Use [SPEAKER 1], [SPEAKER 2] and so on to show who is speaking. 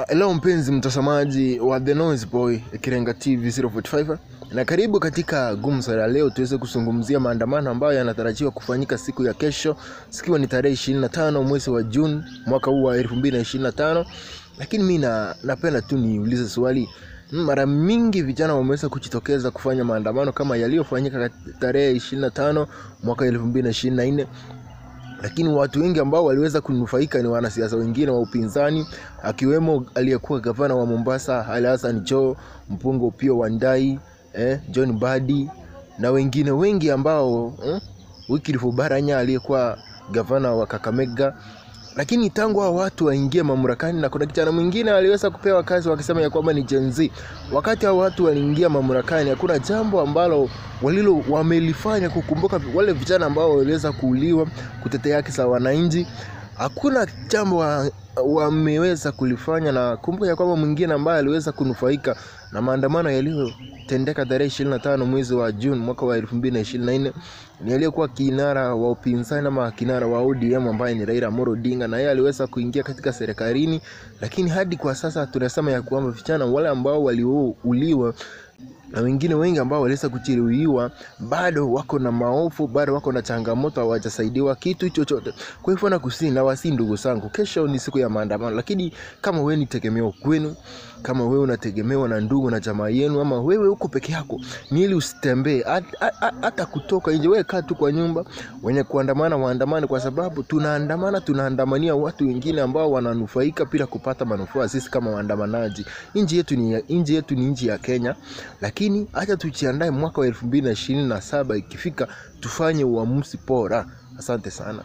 [SPEAKER 1] Hello mpenzi mtazamaji wa The Noise Boy Kirenga TV 045, na karibu katika gumzo la leo. Tuweze kuzungumzia maandamano ambayo yanatarajiwa kufanyika siku ya kesho, sikiwa ni tarehe 25 mwezi wa June mwaka huu wa 2025. Lakini mimi napenda tu niulize swali, mara mingi vijana wameweza kujitokeza kufanya maandamano kama yaliyofanyika tarehe 25 mwaka 2024. Lakini watu wengi ambao waliweza kunufaika ni wanasiasa wengine wa upinzani, akiwemo aliyekuwa gavana wa Mombasa Ali Hassan Joho, Mpungo Pio Wandai, John Badi na wengine wengi ambao Wycliffe Oparanya aliyekuwa gavana wa Kakamega. Lakini tangu hao watu waingie mamlakani, na kuna kijana mwingine aliweza kupewa kazi wakisema ya kwamba ni Gen Z. Wakati hao watu waliingia mamlakani, hakuna jambo ambalo wamelifanya kukumbuka wale vijana ambao waliweza kuuliwa, kutetea haki za wananchi. Hakuna jambo wameweza kulifanya. Na kumbuka ya kwamba mwingine ambaye aliweza kunufaika na maandamano yaliyotendeka tarehe 25 mwezi wa June mwaka wa 2024 ni aliyekuwa kinara wa upinzani ama kinara wa ODM ambaye ni Raila Amolo Odinga, na yeye aliweza kuingia katika serikalini. Lakini hadi kwa sasa tunasema ya kwamba vijana wale ambao waliouliwa na wengine wengi ambao waliweza kujeruhiwa bado wako na maovu, bado wako na changamoto, hawajasaidiwa kitu chochote. Kwa hivyo nakusii na wasi ndugu zangu, kesho ni siku ya maandamano. Lakini kama wewe ni tegemeo kwenu, kama wewe unategemewa na ndugu na jamaa yenu, ama wewe uko peke yako, ni ili usitembee hata kutoka nje. Wewe kaa tu kwa nyumba. Wenye kuandamana waandamane, kwa sababu tunaandamania watu wengine ambao wananufaika bila kupata manufaa sisi kama waandamanaji. Nchi yetu ni nchi ya Kenya. Lakini acha tujiandae mwaka wa 2027 ikifika, tufanye uamuzi bora. Asante sana.